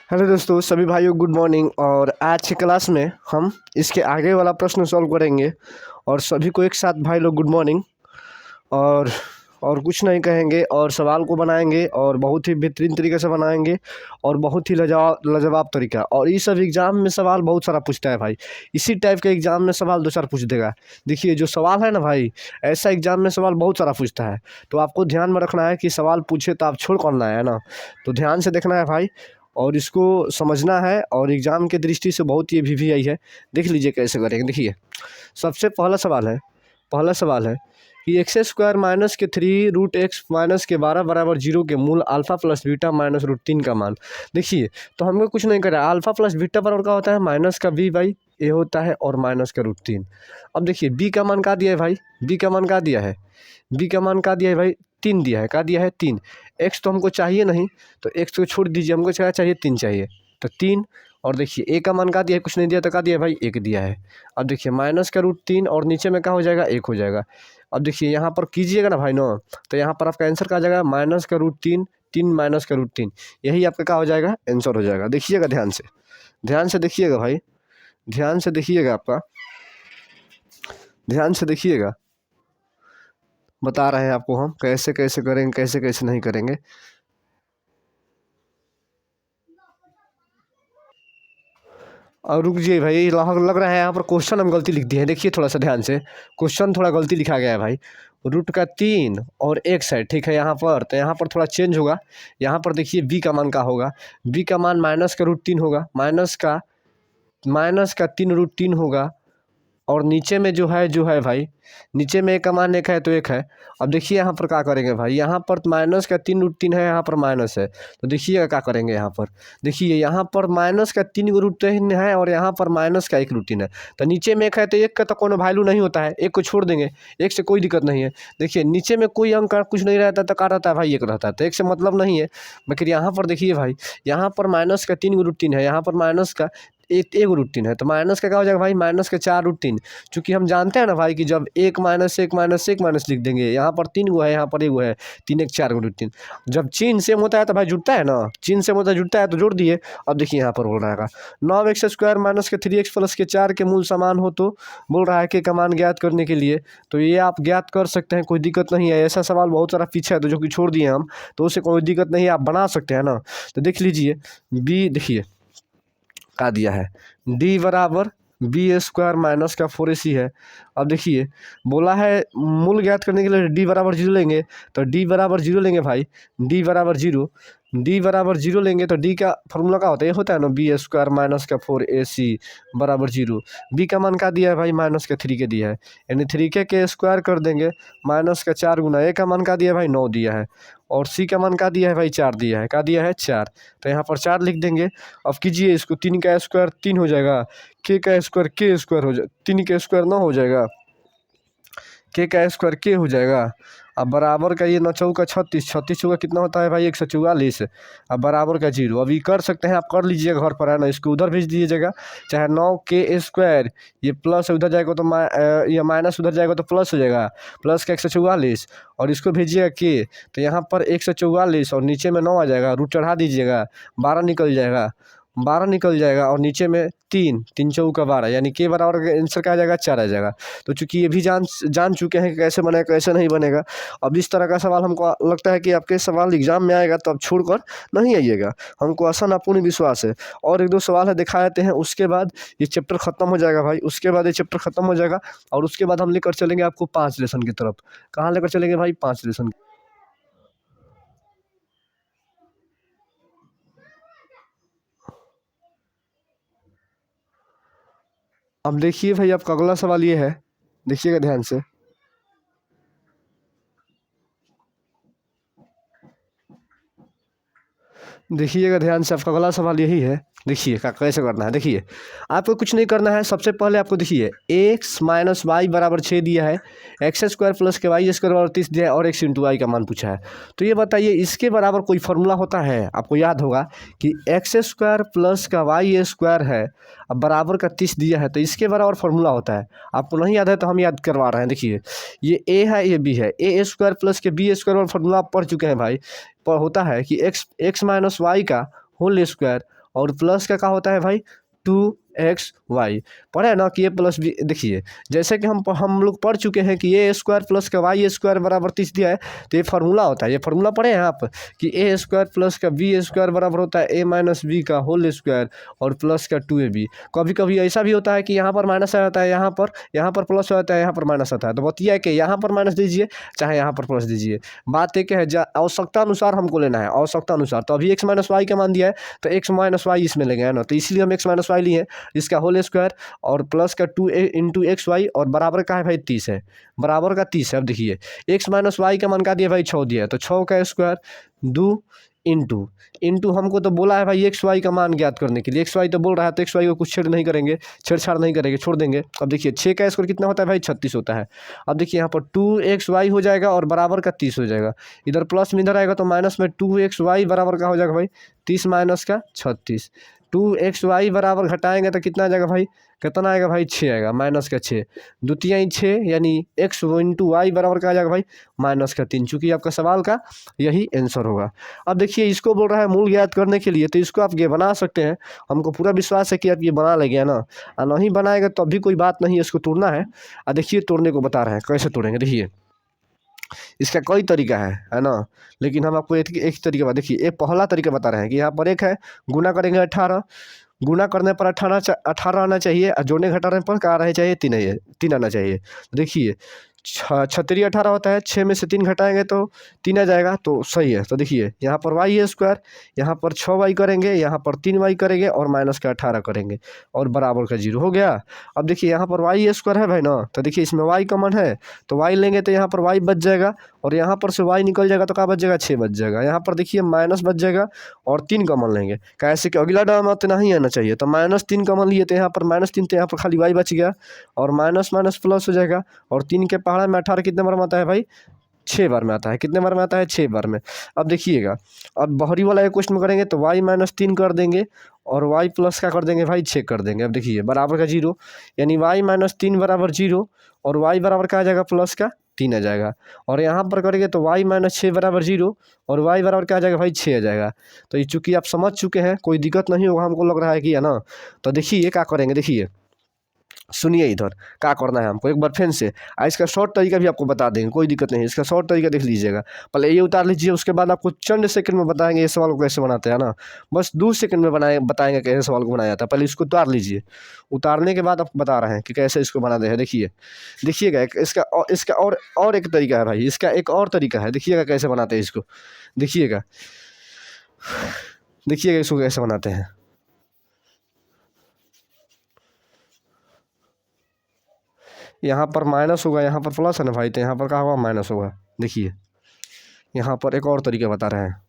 Hello दोस्तों, सभी भाइयों गुड मॉर्निंग। और आज की क्लास में हम इसके आगे वाला प्रश्न सॉल्व करेंगे। और सभी को एक साथ भाई लोग गुड मॉर्निंग। और और कुछ नहीं कहेंगे और सवाल को बनाएंगे और बहुत ही बेहतरीन तरीके से बनाएंगे और बहुत ही लाजवाब तरीका। और ये सब एग्ज़ाम में सवाल बहुत सारा पूछता है भाई। इसी टाइप के एग्ज़ाम में सवाल दो चार पूछ देगा। देखिए जो सवाल है ना भाई, ऐसा एग्ज़ाम में सवाल बहुत सारा पूछता है। तो आपको ध्यान में रखना है कि सवाल पूछे तो आप छोड़ करना है ना। तो ध्यान से देखना है भाई और इसको समझना है। और एग्ज़ाम की दृष्टि से बहुत ही VVI है। देख लीजिए कैसे करेंगे। देखिए सबसे पहला सवाल है कि एक्स स्क्वायर माइनस के 3 √x माइनस के 12 बराबर 0 के मूल अल्फ़ा प्लस बीटा माइनस √3 का मान। देखिए तो हमको कुछ नहीं करा। अल्फ़ा प्लस बीटा बराबर का होता है माइनस का b/a होता है और माइनस का √3। अब देखिए b का मान का दिया है भाई, b का मान का दिया है, b का मान का दिया है भाई 3 दिया है। का दिया है 3। x तो हमको चाहिए नहीं, तो x को छोड़ दीजिए, हमको क्या चाहिए 3 चाहिए, तो 3। और देखिए a का मान का दिया है, कुछ नहीं दिया तो का दिया है भाई 1 दिया है। अब देखिए माइनस का √3 और नीचे में क्या हो जाएगा 1 हो जाएगा। अब देखिए यहाँ पर कीजिएगा ना भाई नो, तो यहाँ पर आपका आंसर क्या आ जाएगा माइनस का √3, 3 माइनस का √3, यही आपका क्या हो जाएगा आंसर हो जाएगा। देखिएगा ध्यान से देखिएगा भाई, ध्यान से देखिएगा, आपका ध्यान से देखिएगा। बता रहे हैं आपको हम कैसे कैसे करेंगे, कैसे कैसे नहीं करेंगे। और रुक जाइए भाई, लग रहा है यहाँ पर क्वेश्चन हम गलती लिख दिए हैं। देखिए थोड़ा सा ध्यान से, क्वेश्चन थोड़ा गलती लिखा गया है भाई। √3 और x है, ठीक है। यहाँ पर तो यहाँ पर थोड़ा चेंज होगा। यहाँ पर देखिए b का मान का होगा, b का मान माइनस का √3 होगा, माइनस का 3 √3 होगा। और नीचे में जो है भाई, नीचे में एक का मान 1 है तो 1 है। अब देखिए यहाँ पर क्या करेंगे भाई, यहाँ पर माइनस का 3 √3 है, यहाँ पर माइनस है, तो देखिएगा क्या करेंगे यहाँ पर। देखिए यहाँ पर माइनस का 3 √3 है और यहाँ पर माइनस का 1 √3 है। तो नीचे में 1 है तो 1 का तो कोनो वैल्यू नहीं होता है, 1 को छोड़ देंगे, 1 से कोई दिक्कत नहीं है। देखिए नीचे में कोई अंक कुछ नहीं रहता तो क्या रहता है भाई 1 रहता है, तो 1 से मतलब नहीं है। लेकिन यहाँ पर देखिए भाई, यहाँ पर माइनस का 3 √3 है, यहाँ पर माइनस का 1 √3 है, तो माइनस का क्या हो जाएगा भाई माइनस का 4 √3। चूँकि हम जानते हैं ना भाई कि जब 1 माइनस 1 माइनस 1 माइनस लिख देंगे, यहाँ पर 3 गो है, यहाँ पर 1 गो है, 3 1 4 √3। जब चिन्ह सेम होता है तो भाई जुड़ता है ना, चिन्ह सेम होता है जुड़ता है तो जोड़ दिए। अब देखिए यहाँ पर बोल रहा है 9x स्क्वायर माइनस के 3x प्लस के 4 के मूल समान हो तो बोल रहा है कि का मान ज्ञात करने के लिए। तो ये आप ज्ञात कर सकते हैं, कोई दिक्कत नहीं है। ऐसा सवाल बहुत सारा पीछे है तो जो कि छोड़ दिए हम, तो उससे कोई दिक्कत नहीं है, आप बना सकते हैं ना। तो देख लीजिए b, देखिए का दिया है d बराबर b² माइनस का 4ac है। अब देखिए बोला है मूल ज्ञात करने के लिए d बराबर 0 लेंगे, तो d बराबर 0 लेंगे भाई, d बराबर 0 लेंगे तो d का फॉर्मूला क्या होता है, ये होता है ना b² माइनस का 4ac बराबर 0। b का मान का दिया है भाई माइनस का 3 के दिया है, यानी 3 के स्क्वायर कर देंगे, माइनस का 4 गुना a का मान का दिया है भाई 9 दिया है, और c का मान का दिया है भाई 4 दिया है। का दिया है 4, तो यहाँ पर 4 लिख देंगे। अब कीजिए इसको, 3 का स्क्वायर 3 हो जाएगा, k का स्क्वायर हो जाए, 3 का स्क्वायर 9 हो जाएगा, k का स्क्वायर k हो जाएगा। अब बराबर का ये 9 चौका 36, 36 चौका कितना होता है भाई 144। अब बराबर का 0। अभी कर सकते हैं, आप कर लीजिएगा घर पर, है ना। इसको उधर भेज दीजिएगा, चाहे 9 k² ये प्लस उधर जाएगा तो ये माइनस उधर जाएगा तो प्लस हो जाएगा, प्लस का 144। और इसको भेजिएगा k, तो यहाँ पर 144 और नीचे में 9 आ जाएगा, रूट चढ़ा दीजिएगा, 12 निकल जाएगा और नीचे में 3, 3 चौका 12, यानी के बराबर का आंसर क्या आ जाएगा 4 आ जाएगा। तो चूंकि ये भी जान चुके हैं कि कैसे बनेगा कैसे नहीं बनेगा। अब इस तरह का सवाल हमको लगता है कि आपके सवाल एग्जाम में आएगा तो आप छोड़कर नहीं आइएगा, हमको आसान पूर्ण विश्वास है। और 1 2 सवाल है दिखा देते हैं, उसके बाद ये चैप्टर खत्म हो जाएगा भाई, उसके बाद ये चैप्टर खत्म हो जाएगा। और उसके बाद हम लेकर चलेंगे आपको 5 लेसन की तरफ। कहाँ लेकर चलेंगे भाई 5 लेसन। अब देखिए भाई आपका अगला सवाल ये है, देखिएगा ध्यान से। देखिएगा ध्यान से, आपका अगला सवाल यही है। देखिए कैसे करना है। देखिए आपको कुछ नहीं करना है, सबसे पहले आपको देखिए x माइनस वाई बराबर 6 दिया है, x² प्लस के वाई स्क्वायर बराबर 30 दिया है, और x इंटू वाई का मान पूछा है। तो ये बताइए इसके बराबर कोई फार्मूला होता है? आपको याद होगा कि x² प्लस का वाई स्क्वायर है, अब बराबर का 30 दिया है, तो इसके बराबर फार्मूला होता है। आपको नहीं याद है तो हम याद करवा रहे हैं। देखिए ये a है, ये b है, a² प्लस के b² वाला फार्मूला आप पढ़ चुके हैं भाई। पर होता है कि x माइनस वाई का होल स्क्वायर और प्लस का क्या होता है भाई 2xy। पढ़े ना कि ए प्लस बी। देखिए जैसे कि हम लोग पढ़ चुके हैं कि ए स्क्वायर प्लस का वाई स्क्वायर बराबर 30 दिया है, तो ये फार्मूला होता है। ये फार्मूला पढ़े हैं आप कि ए स्क्वायर प्लस का बी स्क्वायर बराबर होता है ए माइनस बी का होल स्क्वायर और प्लस का 2ab। कभी कभी ऐसा भी होता है कि यहाँ पर माइनस आ जाता है, यहाँ पर प्लस आता है, यहाँ पर माइनस आता है। तो बात यह है कि यहाँ पर माइनस दीजिए चाहे यहाँ पर प्लस दीजिए, बात एक है आवश्यकता अनुसार हमको लेना है, आवश्यकता अनुसार। तो अभी एक्स माइनस वाई का मान दिया है तो एक्स माइनस वाई इसमें लेंगे, है ना, तो इसलिए हम एक्स माइनस वाई लिए, इसका होल स्क्वायर और प्लस का 2 इंटू एक्स वाई और बराबर का है भाई 30 है, बराबर का 30 है। अब देखिए एक्स माइनस वाई का मान का दिया भाई 6 दिया है, तो 6 का स्क्वायर 2 इंटू हमको तो बोला है भाई एक्स वाई का मान ज्ञात करने के लिए, एक्स वाई तो बोल रहा है तो एक्स वाई को कुछ छेड़छाड़ नहीं करेंगे, छोड़ देंगे। अब देखिए 6 का स्क्वायर कितना होता है भाई 36 होता है। अब देखिए यहाँ पर 2xy हो जाएगा और बराबर का 30 हो जाएगा, इधर प्लस में इधर आएगा तो माइनस में 2xy बराबर का हो जाएगा भाई 30 माइनस का 36। 2xy बराबर घटाएंगे तो कितना आ जाएगा भाई, कितना आएगा भाई 6 आएगा, माइनस का 6 द्वितीय 6 यानी x इंटू वाई बराबर का आ जाएगा भाई माइनस का 3। चूँकि आपका सवाल का यही आंसर होगा। अब देखिए इसको बोल रहा है मूल ज्ञात करने के लिए, तो इसको आप ये बना सकते हैं, हमको पूरा विश्वास है कि आप ये बना लेंगे, है ना। और नहीं बनाएगा तो अभी कोई बात नहीं है, इसको तोड़ना है। और देखिए तोड़ने को बता रहे हैं कैसे तोड़ेंगे। देखिए इसका कई तरीका है ना, लेकिन हम आपको एक तरीका देखिए, एक पहला तरीका बता रहे हैं कि यहाँ पर एक है गुना करेंगे 18, गुना करने पर 18 आना चाहिए और जोड़ने घटाने पर क्या आना चाहिए 3 आना चाहिए। देखिए 36 18 होता है, 6 में से 3 घटाएंगे तो 3 आ जाएगा, तो सही है। तो देखिए यहाँ पर वाई है स्क्वायर, यहाँ पर 6y करेंगे, यहाँ पर 3y करेंगे और माइनस का 18 करेंगे और बराबर का 0 हो गया। अब देखिए यहाँ पर वाई स्क्वायर है भाई ना, तो देखिए इसमें y कॉमन है तो y लेंगे तो यहाँ पर y बच जाएगा और यहाँ पर से y निकल जाएगा तो क्या बच जाएगा 6 बच जाएगा। यहाँ पर देखिए माइनस बच जाएगा और 3 कॉमन लेंगे, कैसे कि अगला टर्म उतना ही आना चाहिए, तो -3 कॉमन लिए तो यहाँ पर -3, तो यहाँ पर खाली y बच गया और माइनस माइनस प्लस हो जाएगा और 3 के पहाड़ा में 18 कितने बार में आता है भाई 6 बार में आता है। कितने बार में आता है 6 बार में। अब देखिएगा अब बाहरी वाला एक क्वेश्चन में करेंगे तो y -3 कर देंगे और y प्लस का कर देंगे भाई 6 कर देंगे। अब देखिए बराबर का 0 यानी y -3 बराबर 0 और y बराबर का आ जाएगा प्लस का 3 आ जाएगा और यहाँ पर करेंगे तो y -6 बराबर 0 और y बराबर क्या आ जाएगा भाई 6 आ जाएगा। तो ये चूँकि आप समझ चुके हैं कोई दिक्कत नहीं होगा, हमको लग रहा है कि, है ना। तो देखिए क्या करेंगे, देखिए सुनिए इधर क्या करना है हमको एक बार फिर से। इसका शॉर्ट तरीका भी आपको बता देंगे, कोई दिक्कत नहीं, इसका शॉर्ट तरीका देख लीजिएगा। पहले ये उतार लीजिए, उसके बाद आपको चंद सेकंड में बताएंगे ये सवाल को कैसे बनाते हैं ना, बस 2 सेकंड में बताएंगे कैसे सवाल को बनाया जाता है। पहले इसको उतार लीजिए, उतारने के बाद आपको बता रहे हैं कि कैसे इसको बनाते हैं। देखिएगा इसका और एक तरीका है भाई, इसका एक और तरीका है, देखिएगा कैसे बनाते हैं इसको। देखिएगा इसको कैसे बनाते हैं। यहाँ पर माइनस होगा, यहाँ पर प्लस है ना भाई, तो यहाँ पर क्या होगा माइनस होगा। देखिए यहाँ पर एक और तरीका बता रहे हैं,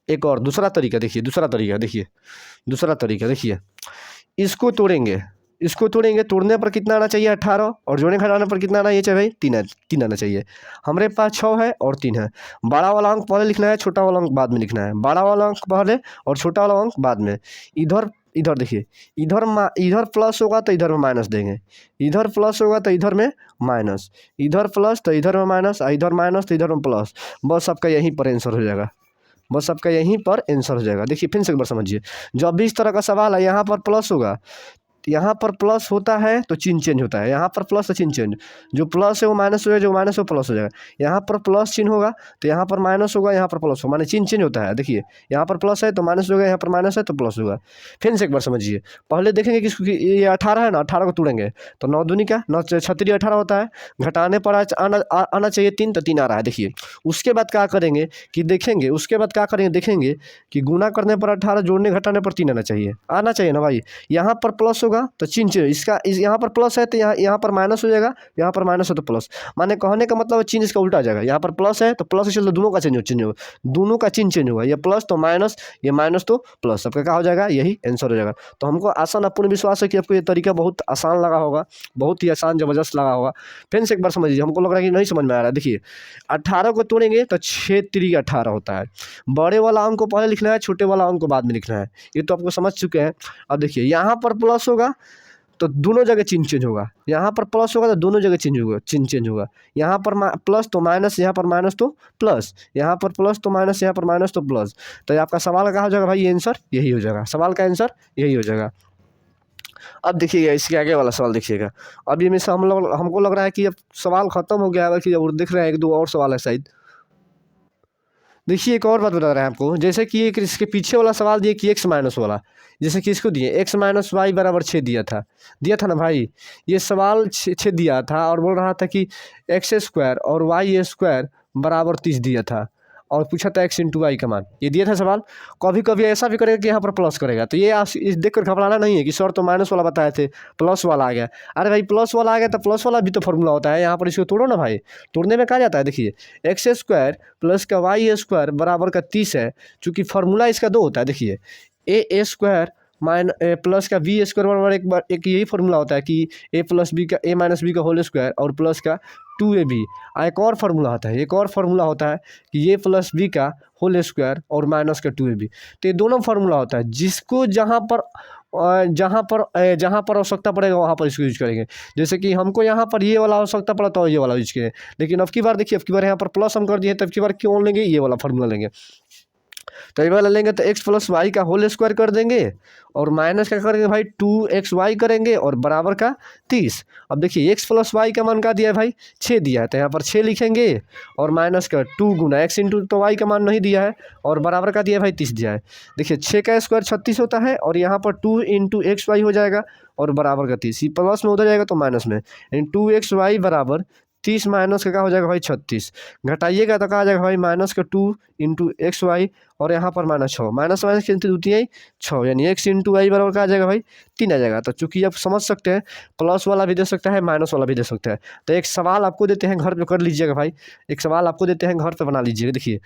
एक और दूसरा तरीका देखिए, दूसरा तरीका देखिए। इसको तोड़ेंगे, तोड़ने पर कितना आना चाहिए 18 और जोड़ने घटाने पर कितना आना चाहिए भाई 3 आना चाहिए। हमारे पास 6 है और 3 है, बड़ा वाला अंक पहले लिखना है, छोटा वाला अंक बाद में लिखना है। बड़ा वाला अंक पहले और छोटा वाला अंक बाद में। इधर देखिए, इधर प्लस होगा तो इधर में माइनस देंगे, इधर प्लस होगा तो इधर में माइनस, इधर प्लस तो इधर में माइनस, इधर माइनस तो इधर में प्लस। बस आपका यहीं पर आंसर हो जाएगा, देखिए फिर से एक बार समझिए, जब भी इस तरह का सवाल है यहाँ पर प्लस होगा, यहाँ पर प्लस होता है तो चिन्ह चेंज होता है, यहाँ पर प्लस तो चिन्ह चेंज, जो प्लस है वो माइनस हो जाएगा, जो माइनस है वो प्लस हो जाएगा। यहाँ पर प्लस चिन्ह होगा तो यहाँ पर माइनस होगा, यहाँ पर प्लस होगा, माने चिन्ह चेंज होता है। देखिए यहाँ पर प्लस है तो माइनस होगा, यहाँ पर माइनस है तो प्लस होगा। फिर से एक बार समझिए, पहले देखेंगे कि ये 18 है ना, 18 को तोड़ेंगे तो 9 दूनी का 9 36 18 होता है, घटाने पर आना चाहिए 3 तो 3 आ रहा है। देखिए उसके बाद क्या करेंगे कि देखेंगे कि गुना करने पर 18, जोड़ने घटाने पर 3 आना चाहिए ना भाई। यहाँ पर प्लस होगा तो चिन्ह यहाँ पर प्लस है तो यहाँ पर माइनस हो जाएगा, यहाँ पर माइनस है तो प्लस। माने कहने का मतलब चिन्ह इसका उल्टा आ जाएगा, यहाँ पर प्लस है तो प्लस से चलो दोनों का चिन्ह होगा, दोनों का चिन्ह चेंज होगा, ये प्लस तो माइनस, ये माइनस तो प्लस, सबका क्या हो जाएगा यही आंसर हो जाएगा। तो हमको आसान पूर्ण विश्वास है कि आपको ये तरीका बहुत आसान लगा होगा, बहुत ही आसान ज़बरदस्त लगा होगा। फिर से एक बार समझिए, हमको लग रहा है कि नहीं समझ में आ रहा है। देखिए 18 को तोड़ेंगे तो 6 3 18 होता है, बड़े वाला अंक को पहले लिखना है, छोटे वाला अंक को बाद में लिखना है, ये तो आपको समझ चुके हैं। अब देखिए यहाँ पर प्लस होगा तो दोनों जगह चिन्ह चेंज होगा। यहाँ पर प्लस होगा तो दोनों जगह चिन्ह चेंज होगा। यहाँ पर प्लस तो माइनस, यहाँ पर माइनस तो प्लस, यहाँ पर प्लस तो माइनस, यहाँ पर माइनस तो प्लस। तो आपका सवाल का हो जाएगा भाई, ये आंसर यही हो जाएगा, सवाल का आंसर यही हो जाएगा। अब देखिएगा इसके आगे वाला सवाल देखिएगा। अब ये में से हमको लग रहा है कि अब सवाल खत्म हो गया है, कि अब दिख रहा है 1-2 और सवाल है शायद। देखिए एक और बात बता रहे हैं आपको, जैसे कि एक इसके पीछे वाला सवाल दिए कि x माइनस वाला, जैसे कि इसको दिए x माइनस वाई बराबर 6 दिया था ना भाई। ये सवाल 6 दिया था और बोल रहा था कि एक्स स्क्वायर और वाई स्क्वायर बराबर 30 दिया था, और पूछा था x इंटू वाई का मान, ये दिया था सवाल। कभी कभी ऐसा भी करेगा कि यहाँ पर प्लस करेगा, तो ये आप इस देख कर घबराना नहीं है कि सर तो माइनस वाला बताए थे, प्लस वाला आ गया। अरे भाई प्लस वाला आ गया तो प्लस वाला भी तो फॉर्मूला होता है, यहाँ पर इसको तोड़ो ना भाई। तोड़ने में कहा जाता है, देखिए एक्स स्क्वायर प्लस का वाई स्क्वायर बराबर का 30 है, चूँकि फार्मूला इसका 2 होता है। देखिए ए स्क्वायर प्लस का बी स्क्वायर बराबर एक यही फार्मूला होता है कि ए प्लस बी का ए माइनस बी का होल स्क्वायर और प्लस का 2ab। एक और फार्मूला होता है, एक और फार्मूला होता है कि ए प्लस बी का होल स्क्वायर और माइनस का 2ab। तो ये दोनों फार्मूला होता है, जिसको जहाँ पर आवश्यकता पड़ेगा वहाँ पर इसको यूज करेंगे। जैसे कि हमको यहाँ पर ये वाला आवश्यकता पड़ा तो ये वाला यूज करें, लेकिन अब की बार देखिए, अब की बार यहाँ पर प्लस हम कर दिए, तब की बार क्यों लेंगे, ये वाला फार्मूला लेंगे। तो ये वाला लेंगे तो x प्लस वाई का होल स्क्वायर कर देंगे, और माइनस क्या करेंगे भाई 2xy करेंगे, और बराबर का 30। अब देखिए x प्लस वाई का मान का दिया है भाई 6 दिया है, तो यहाँ पर 6 लिखेंगे, और माइनस का 2 गुना x इंटू तो y का मान नहीं दिया है, और बराबर का दिया है भाई 30 दिया है। देखिए 6 का स्क्वायर 36 होता है, और यहाँ पर 2 इंटू एक्स वाई हो जाएगा, और बराबर का 30। प्लस में उधर जाएगा तो माइनस में, 2xy बराबर 30 माइनस का क्या हो जाएगा भाई 36। घटाइएगा तो कहा आ जाएगा भाई माइनस का 2 इंटू एक्स वाई, और यहाँ पर माइनस 6, माइनस माइनस की द्वितीय ही 6, यानी x इंटू वाई बराबर का आ जाएगा भाई 3 आ जाएगा। तो चूंकि आप समझ सकते हैं, प्लस वाला भी दे सकता है, माइनस वाला भी दे सकता है। तो एक सवाल आपको देते हैं, घर पे कर लीजिएगा भाई। एक सवाल आपको देते हैं, घर पे बना लीजिएगा। देखिए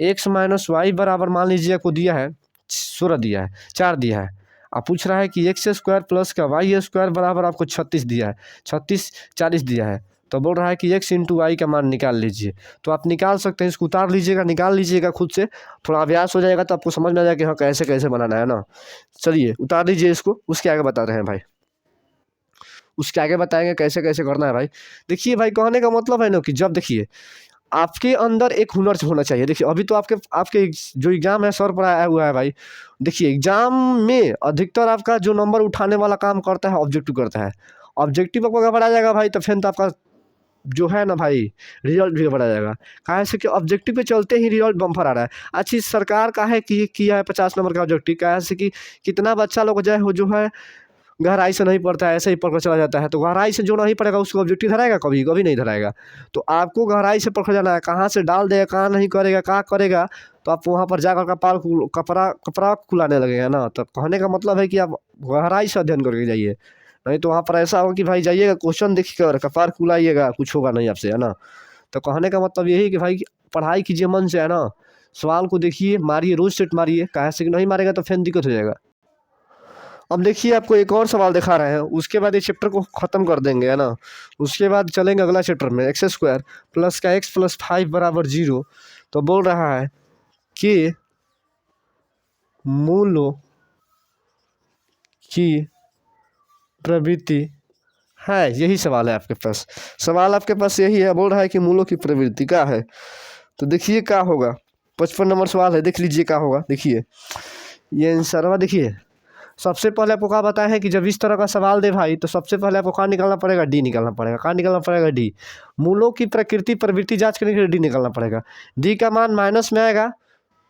x माइनस वाई बराबर मान लीजिए आपको दिया है 16 दिया है, 4 दिया है। आप पूछ रहा है कि एक्स स्क्वायर प्लस का वाई स्क्वायर बराबर आपको 36 दिया है, 36 40 दिया है। तो बोल रहा है कि x इंटू वाई का मान निकाल लीजिए। तो आप निकाल सकते हैं, इसको उतार लीजिएगा, निकाल लीजिएगा खुद से, थोड़ा अभ्यास हो जाएगा तो आपको समझ में आ जाएगा कि हाँ कैसे कैसे बनाना है ना। चलिए उतार लीजिए इसको, उसके आगे बता रहे हैं भाई, उसके आगे बताएंगे कैसे कैसे करना है भाई। देखिए भाई कहने का मतलब है ना कि जब देखिए आपके अंदर एक हुनर होना चाहिए। देखिए अभी तो आपके आपके जो एग्ज़ाम है सर पर आया हुआ है भाई। देखिए एग्ज़ाम में अधिकतर आपका जो नंबर उठाने वाला काम करता है ऑब्जेक्टिव करता है। ऑब्जेक्टिव आपका घबरा जाएगा भाई, तो फिर तो आपका जो है ना भाई रिजल्ट भी बढ़ा जाएगा। कहा से कि ऑब्जेक्टिव पे चलते ही रिजल्ट बम्पर आ रहा है। अच्छी सरकार का है कि किया है 50 नंबर का ऑब्जेक्टिव, कहा से कि कितना बच्चा लोग जो है गहराई से नहीं पढ़ता है, ऐसे ही पढ़कर चला जाता है। तो गहराई से जो नहीं पढ़ेगा उसको ऑब्जेक्टिव धराएगा, कभी कभी नहीं धराएगा। तो आपको गहराई से पढ़ जाना है, कहाँ से डाल देगा, कहाँ नहीं करेगा, कहाँ करेगा, तो आप वहाँ पर जाकर कपड़ा खुलाने लगेगा ना। तो कहने का मतलब है कि आप गहराई से अध्ययन करके जाइए, नहीं तो वहाँ पर ऐसा होगा कि भाई जाइएगा क्वेश्चन देखिएगा और कपार खुलाइएगा, कुछ होगा नहीं आपसे, है ना। तो कहने का मतलब यही कि भाई पढ़ाई कीजिए मन से, है ना। सवाल को देखिए, मारिए, रोज सेट मारिए, कहा से कि नहीं मारेगा तो फिर दिक्कत हो जाएगा। अब देखिए आपको एक और सवाल दिखा रहे हैं, उसके बाद ये चैप्टर को ख़त्म कर देंगे, है ना। उसके बाद चलेंगे अगला चैप्टर में, एक्स स्क्वायर प्लस का एक्स प्लस 5 बराबर 0। तो बोल रहा है कि मूलों की प्रवृत्ति है, यही सवाल है आपके पास। सवाल आपके पास यही है, बोल रहा है कि मूलों की प्रवृत्ति क्या है। तो देखिए क्या होगा, 55 नंबर सवाल है, देख लीजिए क्या होगा। देखिए ये आंसर देखिए, सबसे पहले आपको क्या बताया है कि जब इस तरह का सवाल दे भाई, तो सबसे पहले आपको कहाँ निकालना पड़ेगा, डी निकालना पड़ेगा। कहाँ निकालना पड़ेगा, डी। मूलों की प्रकृति प्रवृत्ति जांच करने के लिए डी निकालना पड़ेगा। डी का मान माइनस में आएगा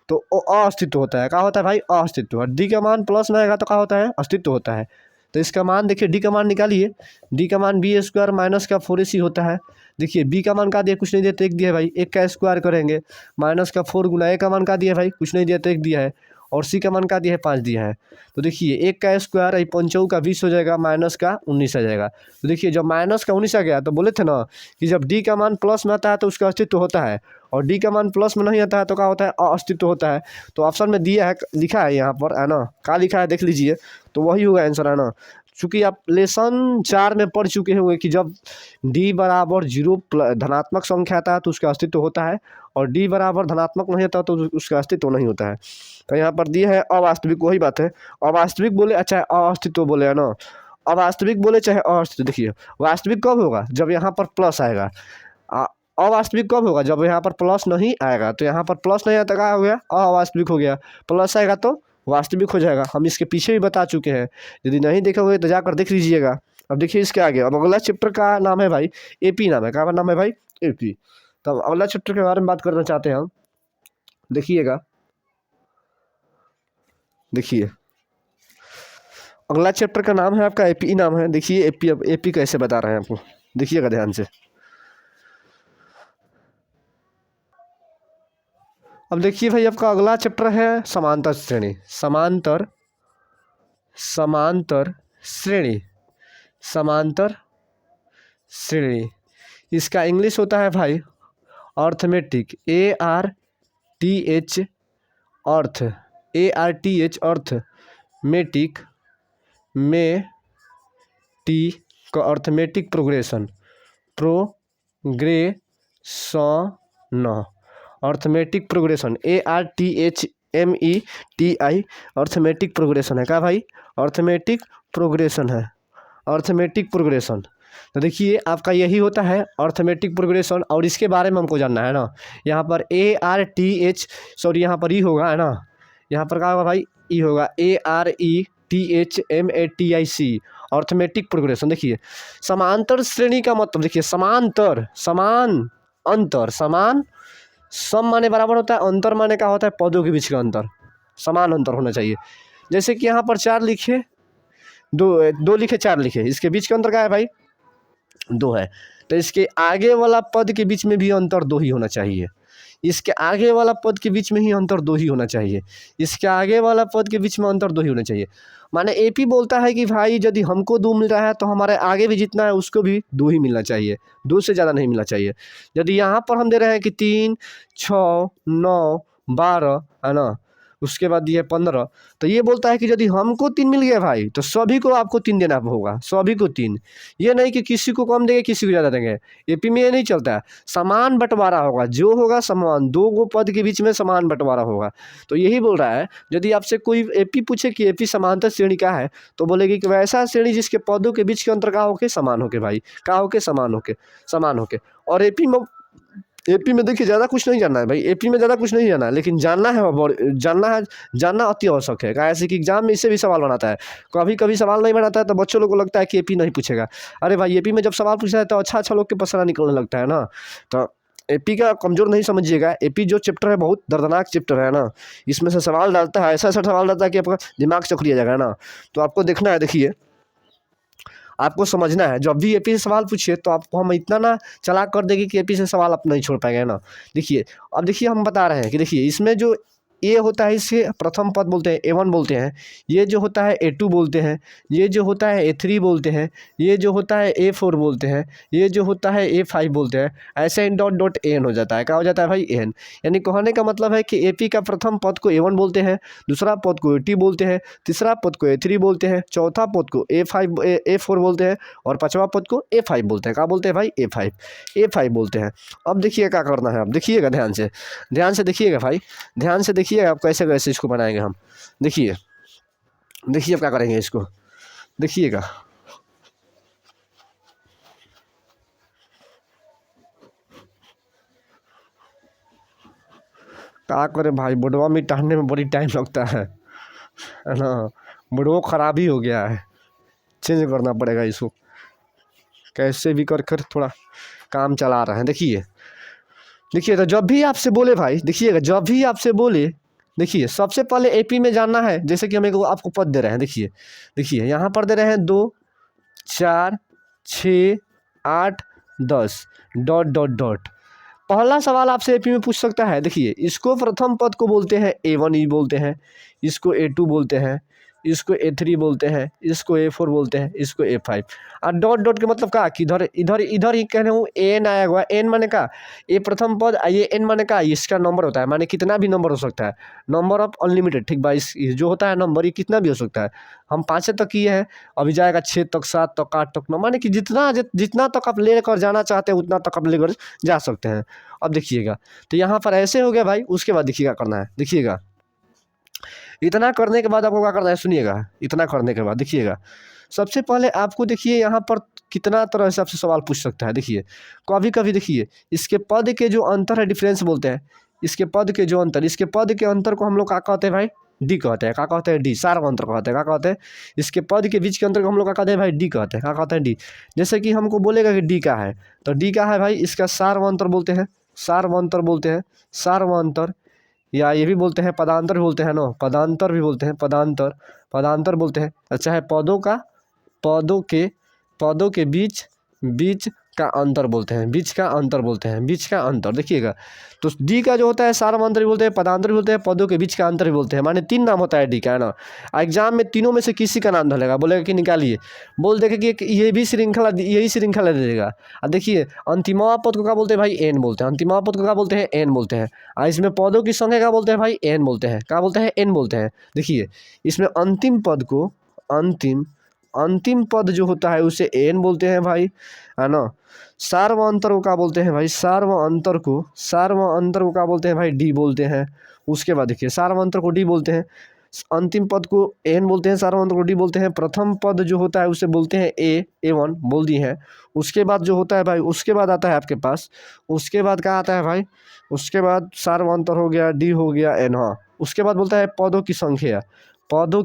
तो अस्तित्व होता है, क्या होता है भाई, अस्तित्व। डी का मान प्लस में आएगा तो क्या होता है, अस्तित्व होता है। तो इसका मान देखिए, डी का मान निकालिए। डी का मान बी स्क्वायर माइनस का 4ac होता है। देखिए बी का मान का दिया, कुछ नहीं दिया तो 1 दिया है भाई, 1 का स्क्वायर करेंगे, माइनस का 4 गुना ए का मान का दिया भाई, कुछ नहीं दिया तो 1 दिया है, और सी का मान का दिया है 5 दिया है। तो देखिए 1 का स्क्वायर 5 का 20 हो जाएगा, माइनस का 19 आ जाएगा। तो देखिए जब माइनस का 19 आ गया तो बोले थे ना कि जब डी का मान प्लस में आता है तो उसका अस्तित्व होता है, और डी का मान प्लस में नहीं आता है तो क्या होता है, अस्तित्व होता है। तो ऑप्शन में दिया है, लिखा है यहाँ पर, है ना, क्या लिखा है देख लीजिए, तो वही होगा आंसर, है ना। चूँकि आप लेसन 4 में पढ़ चुके होंगे कि जब डी बराबर 0 धनात्मक संख्या आता है तो उसका अस्तित्व होता है, और डी बराबर धनात्मक नहीं होता तो उसका अस्तित्व नहीं होता है। तो यहाँ पर दिया है अवास्तविक, वही बात है, अवास्तविक बोले अच्छा अस्तित्व बोले, है ना। अवास्तविक बोले चाहे अवास्तविक, देखिए वास्तविक कब होगा जब यहाँ पर प्लस आएगा, अवास्तविक कब होगा जब यहाँ पर प्लस नहीं आएगा। तो यहाँ पर प्लस नहीं आता क्या हो गया, अवास्तविक हो गया। प्लस आएगा तो वास्तविक हो जाएगा। हम इसके पीछे भी बता चुके हैं, यदि नहीं देखोगे तो जाकर देख लीजिएगा। अब देखिए इसके आगे, अब अगला चैप्टर का नाम है भाई एपी, नाम है, क्या नाम है भाई, एपी। तो अगला चैप्टर के बारे में बात करना चाहते हैं हम। देखिएगा, देखिए अगला चैप्टर का नाम है आपका एपी नाम है। देखिए एपी, अब एपी कैसे बता रहे हैं आपको, देखिएगा ध्यान से। अब देखिए भाई आपका अगला चैप्टर है समांतर श्रेणी, समांतर श्रेणी, समांतर श्रेणी। इसका इंग्लिश होता है भाई अर्थमेटिक, ARTH, अर्थ, ARTH, अर्थ, मेटिक, में टी का arithmetic progression, arithmetic progression, ARTHMETI, arithmetic progression है क्या भाई, अर्थमेटिक प्रोग्रेशन है, अर्थमेटिक प्रोग्रेशन। तो देखिए आपका यही होता है अर्थमेटिक प्रोग्रेशन, और इसके बारे में हमको जानना है ना। यहाँ पर ARTH, सॉरी यहाँ पर ई होगा है ना, यहाँ पर क्या होगा भाई, ई होगा, ARETHMATIC, अर्थमेटिक प्रोग्रेशन। देखिए समांतर श्रेणी का मतलब, देखिए समांतर, समान, अंतर, समान, सम माने बराबर होता है, अंतर माने क्या होता है, पदों के बीच का अंतर, समान अंतर होना चाहिए। जैसे कि यहाँ पर 4 लिखे, 2 लिखे, 4 लिखे, इसके बीच का अंतर क्या है भाई, 2 है। तो इसके आगे वाला पद के बीच में भी अंतर 2 ही होना चाहिए, इसके आगे वाला पद के बीच में ही अंतर 2 ही होना चाहिए, इसके आगे वाला पद के बीच में अंतर 2 ही होना चाहिए। माने एपी बोलता है कि भाई यदि हमको 2 मिल रहा है तो हमारे आगे भी जितना है उसको भी 2 ही मिलना चाहिए, 2 से ज़्यादा नहीं मिलना चाहिए। यदि यहाँ पर हम दे रहे हैं कि 3, 6, 9, 12 है ना, उसके बाद दिए 15, तो ये बोलता है कि यदि हमको 3 मिल गया भाई तो सभी को आपको 3 देना होगा, सभी को 3। ये नहीं कि किसी को कम देंगे किसी को ज़्यादा देंगे, एपी में ये नहीं चलता है, समान बंटवारा होगा, जो होगा समान, 2 गो पद के बीच में समान बंटवारा होगा। तो यही बोल रहा है, यदि आपसे कोई एपी पूछे कि एपी समांतर श्रेणी क्या है, तो बोलेगी कि वैसा श्रेणी जिसके पदों के बीच के अंतर का होके समान होके भाई, क्या होके, समान होके। और एपी में देखिए ज़्यादा कुछ नहीं जानना है भाई, एपी में ज़्यादा कुछ नहीं जानना है, लेकिन जानना है, जानना अति आवश्यक है। ऐसे कि एग्जाम में इससे भी सवाल बनाता है, कभी कभी सवाल नहीं बनाता है तो बच्चों लोग को लगता है कि एपी नहीं पूछेगा। अरे भाई एपी में जब सवाल पूछता है तो अच्छा लोग के पसरा निकलने लगता है ना। तो एपी का कमज़ोर नहीं समझिएगा, एपी जो चैप्टर है बहुत दर्दनाक चैप्टर है ना, इसमें से सवाल डालता है, ऐसा सवाल डालता है कि आपका दिमाग चकरिया जाएगा ना। तो आपको देखना है, देखिए आपको समझना है, जब भी एपी से सवाल पूछिए तो आपको हम इतना ना चालाक कर देंगे कि एपी से सवाल आप नहीं छोड़ पाएंगे ना। देखिए अब देखिए हम बता रहे हैं कि देखिए इसमें जो ए होता है इसे प्रथम पद बोलते हैं, A1 बोलते हैं, ये जो होता है A2 बोलते हैं, ये जो होता है A3 बोलते हैं, ये जो होता है A4 बोलते हैं, ये जो होता है A5 बोलते हैं। ऐसे डॉट डॉट एन हो जाता है, क्या हो जाता है भाई, एन। यानी कहने का मतलब है कि एपी का प्रथम पद को A1 बोलते हैं, दूसरा पद को A2 बोलते हैं, तीसरा पद को A3 बोलते हैं, चौथा पद को A4 बोलते हैं, और पाँचवा पद को A5 बोलते हैं। क्या बोलते हैं भाई, A5 बोलते हैं। अब देखिए क्या करना है, अब देखिएगा ध्यान से देखिएगा भाई, ध्यान से देखिए आप कैसे कैसे इसको बनाएंगे हम। देखिए अब क्या करेंगे इसको, देखिएगा। क्या करें भाई, बोर्डवा में टहलने में बड़ी टाइम लगता है ना, बोर्डवा खराब ही हो गया है, चेंज करना पड़ेगा इसको, कैसे भी कर थोड़ा काम चला रहे हैं। देखिए तो जब भी आपसे बोले भाई, देखिएगा जब भी आपसे बोले, देखिए सबसे पहले एपी में जानना है, जैसे कि हमें आपको पद दे रहे हैं, देखिए यहाँ पर दे रहे हैं 2, 4, 6, 8, 10 डॉट डॉट डॉट। पहला सवाल आपसे एपी में पूछ सकता है, देखिए इसको प्रथम पद को बोलते हैं A1 बोलते हैं, इसको A2 बोलते हैं, इसको A3 बोलते हैं, इसको A4 बोलते हैं, इसको A5। और डॉट डॉट के मतलब का कि इधर ही कह रहा हूँ एन आया हुआ, एन माने का ये प्रथम पद, ये एन माने का इसका नंबर होता है, माने कितना भी नंबर हो सकता है, नंबर ऑफ अनलिमिटेड, ठीक भाई। जो होता है नंबर ये कितना भी हो सकता है, हम 5 तक किए हैं, अभी जाएगा 6 तक, 7 तक, 8 तक, माने कि जितना तक आप लेकर जाना चाहते हैं उतना तक आप लेकर जा सकते हैं। अब देखिएगा तो यहाँ पर ऐसे हो गया भाई, उसके बाद देखिएगा करना है, देखिएगा इतना करने के बाद आपको क्या करना है, सुनिएगा, इतना करने के बाद देखिएगा सबसे पहले आपको देखिए यहाँ पर कितना तरह से आपसे सवाल पूछ सकता है। देखिए कभी कभी देखिए इसके पद के जो अंतर है डिफरेंस बोलते हैं, इसके पद के जो अंतर, इसके पद के अंतर को हम लोग क्या कहते हैं भाई, डी कहते हैं। क्या कहते हैं, डी, सार्व अंतर कहते हैं। क्या कहते हैं, इसके पद के बीच के अंतर को हम लोग क्या कहते हैं भाई, डी कहते हैं। क्या कहते हैं, डी। जैसे कि हमको बोलेगा कि डी का है, तो डी का है भाई, इसका सार्व अंतर बोलते हैं, सार्व अंतर बोलते हैं, सार्व अंतर, या ये भी बोलते हैं पदांतर भी बोलते हैं ना, पदांतर भी बोलते हैं, पदांतर, पदांतर बोलते हैं। अच्छा है पदों का, पदों के बीच का अंतर बोलते हैं, बीच का अंतर बोलते हैं, बीच का अंतर। देखिएगा तो डी का जो होता है सार्व अंतर भी बोलते हैं, पदांतर भी बोलते हैं, पदों के बीच का अंतर भी बोलते हैं। माने 3 नाम होता है डी का, है ना। एग्जाम में तीनों में से किसी का नाम धलेगा, बोलेगा कि निकालिए, बोल देगा कि ये भी श्रृंखला, यही श्रृंखला दे देगा। अब देखिए अंतिमवा पद को क्या बोलते हैं भाई, एन बोलते हैं। अंतिमवा पद को क्या बोलते हैं, एन बोलते हैं। और इसमें पदों की संख्या क्या बोलते हैं भाई, एन बोलते हैं। क्या बोलते हैं, एन बोलते हैं। देखिए इसमें अंतिम पद को, अंतिम पद जो होता है उसे एन बोलते हैं भाई, है ना। सार्व अंतर को क्या बोलते हैं भाई, सार्व अंतर को क्या बोलते हैं भाई, डी बोलते हैं। उसके बाद देखिए सार्व अंतर को डी बोलते हैं, अंतिम पद को एन बोलते हैं, सार्व अंतर को डी बोलते हैं। प्रथम पद जो होता है उसे बोलते हैं ए1 बोल दी है। उसके बाद जो होता है भाई, उसके बाद आता है आपके पास, उसके बाद क्या आता है भाई, उसके बाद सार्व अंतर हो गया, डी हो गया, एन। हाँ, उसके बाद बोलता है पदों की संख्या, पदों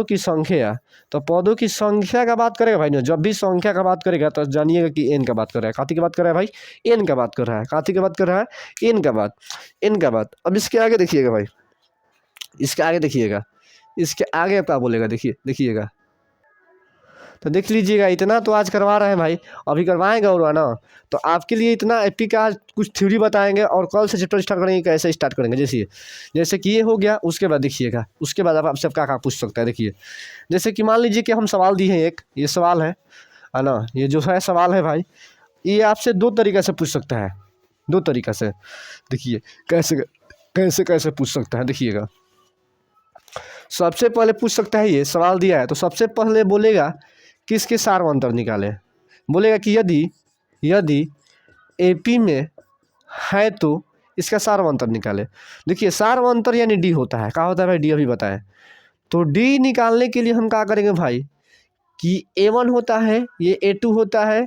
की संख्या। तो पदों की संख्या का बात करेगा भाई ना, जब भी संख्या का बात करेगा तो जानिएगा कि एन का बात कर रहा है। काती की बात कर रहा है भाई, एन का बात कर रहा है। काती की बात कर रहा है, एन का बात। अब इसके आगे देखिएगा भाई, इसके आगे देखिएगा, इसके आगे क्या बोलेगा, देखिएगा तो देख लीजिएगा। इतना तो आज करवा रहे हैं भाई, अभी करवाएंगे और ना, तो आपके लिए इतना एपी का कुछ थ्योरी बताएंगे और कल से चैप्टर स्टार्ट करेंगे, कैसे स्टार्ट करेंगे। जैसे कि ये हो गया, उसके बाद देखिएगा, उसके बाद आप सब क्या पूछ सकता है। देखिए जैसे कि मान लीजिए कि हम सवाल दिए हैं, एक ये सवाल है ना, ये जो है सवाल है भाई, ये आपसे 2 तरीक़े से पूछ सकता है, 2 तरीक़े से। देखिए कैसे पूछ सकता है। देखिएगा सबसे पहले पूछ सकता है, ये सवाल दिया है तो सबसे पहले बोलेगा किसके सार्व अंतर निकालें। बोलेगा कि यदि एपी में है तो इसका सार्व अंतर निकालें। देखिए सार्व अंतर यानी डी होता है। क्या होता है भाई, डी अभी बताएं। तो डी निकालने के लिए हम क्या करेंगे भाई, कि A1 होता है, ये A2 होता है,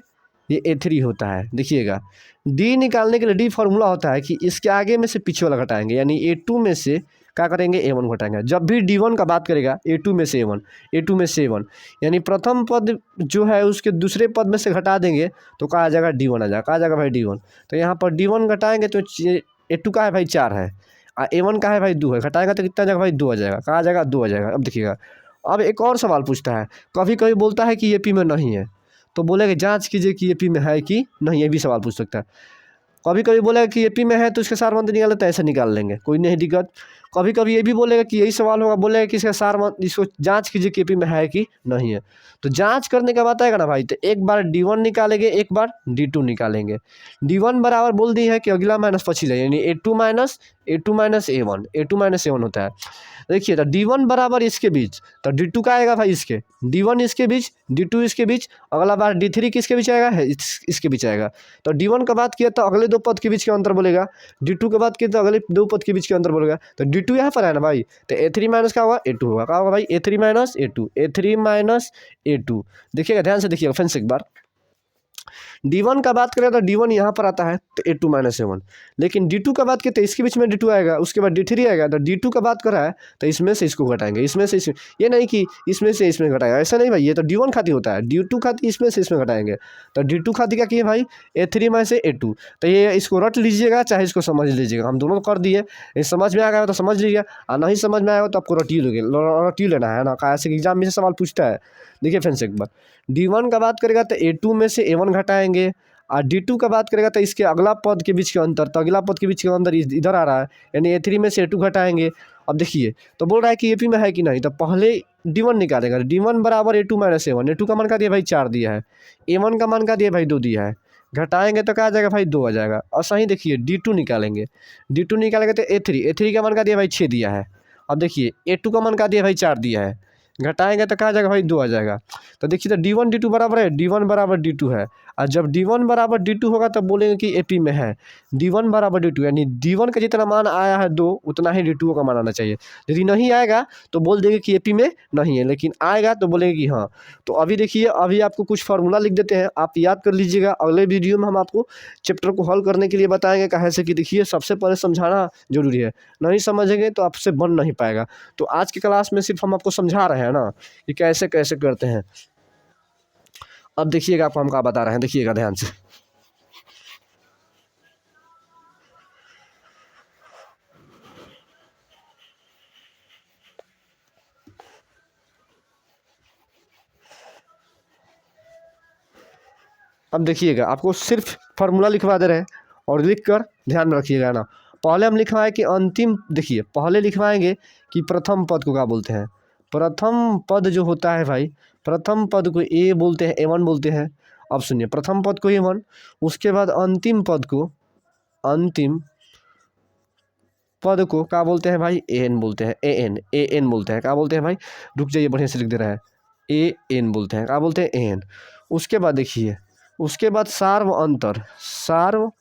ये A3 होता है। देखिएगा डी निकालने के लिए डी फार्मूला होता है कि इसके आगे में से पीछे वाला घटाएंगे, यानी A2 में से क्या करेंगे, A1 घटाएंगे। जब भी D1 का बात करेगा, A2 में से A1, यानी प्रथम पद जो है उसके दूसरे पद में से घटा देंगे तो कहा आ जाएगा D1 आ जाएगा। कहा जाएगा भाई D1। तो यहाँ पर D1 घटाएंगे तो A2 का है भाई 4 है, और A1 का है भाई 2 है। घटाएगा तो कितना आ जाएगा भाई, 2 आ जाएगा। कहा आ जाएगा, 2 आ जाएगा। अब देखिएगा, अब एक और सवाल पूछता है, कभी कभी बोलता है कि एपी में नहीं है, तो बोलेगा जांच कीजिए कि एपी में है कि नहीं, ये भी सवाल पूछ सकता है। कभी कभी बोलेगा कि एपी में है तो इसका सार मंत्र निकाले, तो ऐसे निकाल लेंगे, कोई नहीं दिक्कत। कभी कभी ये भी बोलेगा कि यही सवाल होगा, बोलेगा कि इसका सार मंत्र, इसको जांच कीजिए कि एपी में है कि नहीं है। तो जांच करने का बात आएगा ना भाई, तो एक बार D1 निकालेंगे, एक बार D2 निकालेंगे। D1 बराबर बोल दी है कि अगला माइनस पछिला, यानी A2 माइनस A1 होता है। देखिए तो D1 बराबर इसके बीच, तो D2 का आएगा भाई इसके, D1 इसके बीच, D2 इसके बीच, अगला बार D3 किसके बीच आएगा, इसके बीच आएगा। तो D1 का बात किया तो अगले 2 पद के बीच के अंतर बोलेगा, D2 का बात किया तो अगले 2 पद के बीच के अंतर बोलेगा। तो D2 यहाँ पर है ना भाई, तो A3 माइनस क्या होगा, A2 होगा। क्या होगा भाई, A3 माइनस A2। देखिएगा ध्यान से, देखिएगा फिर से एक बार, D1 का बात करें तो D1 यहाँ पर आता है, तो A2 माइनस A1। लेकिन D2 का बात किया तो इसके बीच में D2 आएगा, उसके बाद D3 आएगा। तो D2 का बात कर रहा है तो इसमें से इसको घटाएंगे, इसमें से इसमें, ये नहीं कि इसमें से इसमें घटाएगा, ऐसा नहीं भाई, ये तो D1 खाती होता है। D2 खाती इसमें से इसमें घटाएंगे, तो D2 खाती क्या किए भाई, A3 में से A2। तो ये इसको रट लीजिएगा, चाहे इसको समझ लीजिएगा, हम दोनों कर दिए। ये समझ में आ गया तो समझ लीजिए, और नहीं समझ में आएगा तो आपको रटी लेना है ना, ऐसे एग्जाम में से सवाल पूछता है। देखिए फिर से एक बार, D1 का बात करेगा तो A2 में से A1 घटाएंगे, और D2 का बात करेगा तो इसके अगला पद के बीच के अंतर, तो अगला पद के बीच के अंतर इधर आ रहा है, यानी A3 में से A2 घटाएंगे। अब देखिए तो बोल रहा है कि एपी में है कि नहीं, तो पहले D1 निकालेगा। D1 बराबर A2 माइनस A1। A2 का मान का दिया भाई 4 दिया है, A1 का मान का दिया भाई 2 दिया है। घटाएंगे तो क्या आ जाएगा भाई, 2 आ जाएगा। और सही देखिए D2 निकालेंगे, D2 निकालेंगे तो A3 का मान का दिया भाई 6 दिया है। अब देखिए A2 का मान का दिया भाई 4 दिया है, घटाएंगे तो कहाँ जाएगा भाई 2 आ जाएगा। तो देखिए तो D1 D2 बराबर है, D1 बराबर D2 है, और जब D1 बराबर D2 होगा तब बोलेंगे कि AP में है। D1 बराबर D2 यानी D1 का जितना मान आया है 2 उतना ही D2 का मान आना चाहिए। यदि नहीं आएगा तो बोल देंगे कि AP में नहीं है, लेकिन आएगा तो बोलेंगे कि हाँ। तो अभी देखिए अभी आपको कुछ फार्मूला लिख देते हैं, आप याद कर लीजिएगा। अगले वीडियो में हम आपको चैप्टर को हल करने के लिए बताएंगे। कहाँ से कि देखिए सबसे पहले समझाना जरूरी है, नहीं समझेंगे तो आपसे बन नहीं पाएगा। तो आज की क्लास में सिर्फ हम आपको समझा रहे हैं ना कि कैसे कैसे करते हैं। अब देखिएगा आपको हम क्या बता रहे हैं, देखिएगा ध्यान से। अब देखिएगा आपको सिर्फ फार्मूला लिखवा दे रहे हैं और लिख कर ध्यान में रखिएगा ना। पहले हम लिखवाएं कि अंतिम, देखिए पहले लिखवाएंगे कि प्रथम पद को क्या बोलते हैं। प्रथम पद जो होता है भाई, प्रथम पद को ए बोलते हैं, A1 बोलते हैं। अब सुनिए, प्रथम पद को A1, उसके बाद अंतिम पद को, अंतिम पद को क्या बोलते हैं भाई, AN बोलते हैं, AN बोलते हैं। क्या बोलते हैं भाई, रुक जाइए बढ़िया से लिख दे रहा है, AN बोलते हैं। क्या बोलते हैं, AN। उसके बाद देखिए, उसके बाद सार्व अंतर, सार्व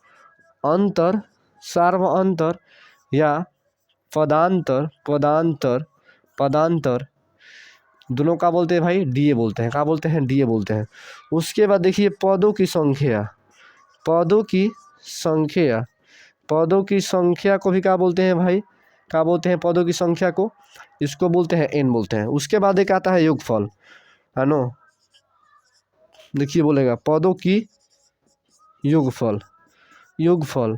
अंतर, सार्व अंतर या पदांतर, पदांतर, पदांतर, दोनों का बोलते हैं भाई DA बोलते हैं। क्या बोलते हैं, DA बोलते हैं। उसके बाद देखिए पदों की संख्या, पदों की संख्या, पदों की संख्या को भी क्या बोलते हैं भाई, क्या बोलते हैं पदों की संख्या को, इसको बोलते हैं N बोलते हैं। उसके बाद एक आता है योगफल, है नो, देखिए बोलेगा पदों की योगफल, योगफल,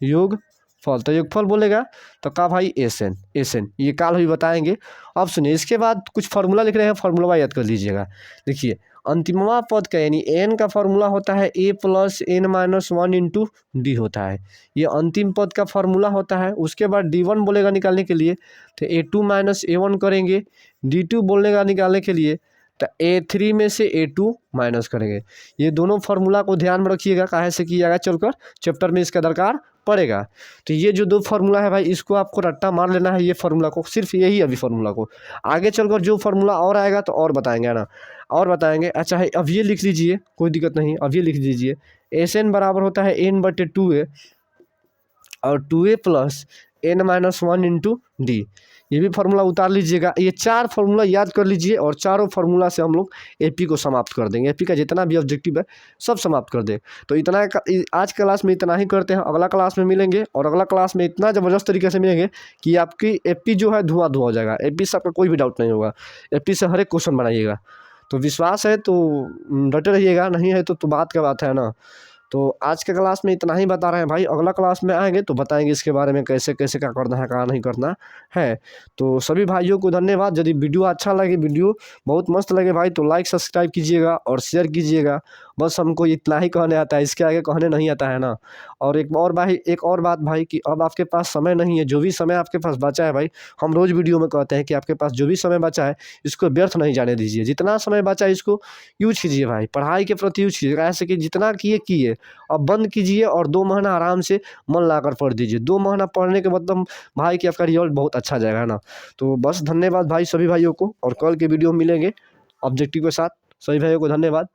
योगफल, तो योगफल बोलेगा तो का भाई SN, SN, ये काल भी बताएंगे। अब सुनिए, इसके बाद कुछ फार्मूला लिख रहे हैं, फार्मूला याद कर लीजिएगा। देखिए अंतिमवा पद का यानी N का फार्मूला होता है A + N-1 इंटू D होता है, ये अंतिम पद का फार्मूला होता है। उसके बाद D1 बोलेगा निकालने के लिए तो A2 - A1 करेंगे, D2 बोलेगा निकालने के लिए तो A3 में से A2 माइनस करेंगे। ये दोनों फार्मूला को ध्यान में रखिएगा, काहे से किया जाएगा चलकर चैप्टर में इसका दरकार पड़ेगा। तो ये जो 2 फार्मूला है भाई, इसको आपको रट्टा मार लेना है, ये फार्मूला को, सिर्फ यही अभी फार्मूला को। आगे चलकर जो फार्मूला और आएगा तो और बताएंगे ना, और बताएंगे। अच्छा है, अब ये लिख लीजिए, कोई दिक्कत नहीं, अब ये लिख दीजिए SN बराबर होता है N/2A और 2A + N-1 इंटू D। ये भी फार्मूला उतार लीजिएगा। ये 4 फार्मूला याद कर लीजिए और चारों फार्मूला से हम लोग AP को समाप्त कर देंगे। AP का जितना भी ऑब्जेक्टिव है सब समाप्त कर दें। तो इतना आज क्लास में इतना ही करते हैं, अगला क्लास में मिलेंगे और अगला क्लास में इतना ज़बरदस्त तरीके से मिलेंगे कि आपकी AP जो है धुआं धुआं हो जाएगा। AP से आपका कोई भी डाउट नहीं होगा, AP से हर एक क्वेश्चन बनाइएगा। तो विश्वास है तो डटे रहिएगा, नहीं है तो बात का बात है ना। तो आज के क्लास में इतना ही बता रहे हैं भाई, अगला क्लास में आएंगे तो बताएंगे इसके बारे में कैसे कैसे क्या करना है, क्या नहीं करना है। तो सभी भाइयों को धन्यवाद। यदि वीडियो अच्छा लगे, वीडियो बहुत मस्त लगे भाई, तो लाइक सब्सक्राइब कीजिएगा और शेयर कीजिएगा। बस हमको इतना ही कहने आता है, इसके आगे कहने नहीं आता है ना। और एक और बात भाई कि अब आपके पास समय नहीं है, जो भी समय आपके पास बचा है भाई, हम रोज़ वीडियो में कहते हैं कि आपके पास जो भी समय बचा है इसको व्यर्थ नहीं जाने दीजिए। जितना समय बचा है इसको यूज कीजिए भाई, पढ़ाई के प्रति यूज कीजिए। ऐसे कि जितना किए अब बंद कीजिए और 2 महीना आराम से मन लगाकर पढ़ दीजिए। 2 महीना पढ़ने के मतलब भाई कि आपका रिजल्ट बहुत अच्छा जाएगा ना। तो बस धन्यवाद भाई सभी भाइयों को, और कल के वीडियो में मिलेंगे ऑब्जेक्टिव के साथ। सभी भाइयों को धन्यवाद।